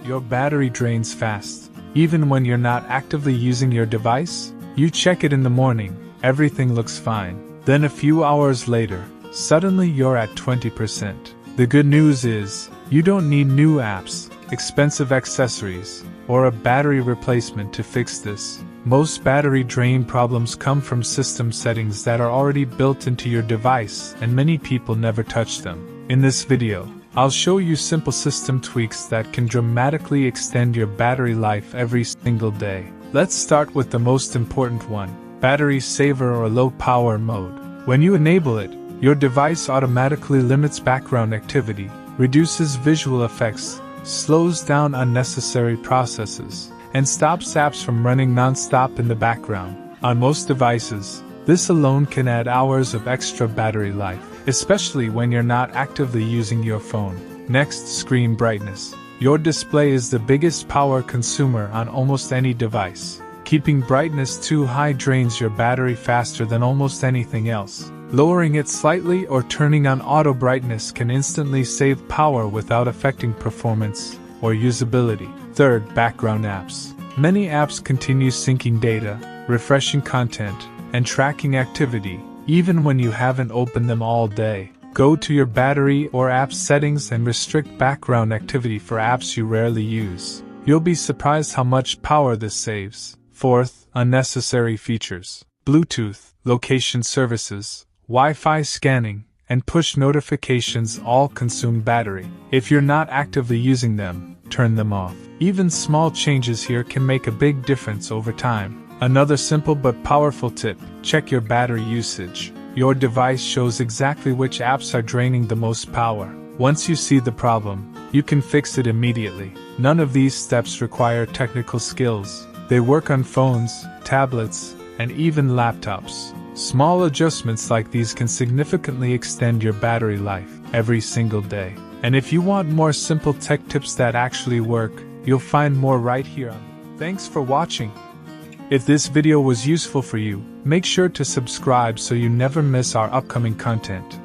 Your battery drains fast. Even when you're not actively using your device, you check it in the morning, everything looks fine. Then a few hours later, suddenly you're at 20%. The good news is, you don't need new apps, expensive accessories, or a battery replacement to fix this. Most battery drain problems come from system settings that are already built into your device, and many people never touch them. In this video, I'll show you simple system tweaks that can dramatically extend your battery life every single day. Let's start with the most important one, battery saver or low power mode. When you enable it, your device automatically limits background activity, reduces visual effects, slows down unnecessary processes, and stops apps from running non-stop in the background. On most devices, this alone can add hours of extra battery life, especially when you're not actively using your phone. Next, screen brightness. Your display is the biggest power consumer on almost any device. Keeping brightness too high drains your battery faster than almost anything else. Lowering it slightly or turning on auto brightness can instantly save power without affecting performance or usability. Third, background apps. Many apps continue syncing data, refreshing content, and tracking activity, even when you haven't opened them all day. Go to your battery or app settings and restrict background activity for apps you rarely use. You'll be surprised how much power this saves. Fourth, unnecessary features. Bluetooth, location services, Wi-Fi scanning, and push notifications all consume battery. If you're not actively using them, turn them off. Even small changes here can make a big difference over time. Another simple but powerful tip, check your battery usage. Your device shows exactly which apps are draining the most power. Once you see the problem, you can fix it immediately. None of these steps require technical skills. They work on phones, tablets, and even laptops. Small adjustments like these can significantly extend your battery life every single day. And if you want more simple tech tips that actually work, you'll find more right here. Thanks for watching. If this video was useful for you, make sure to subscribe so you never miss our upcoming content.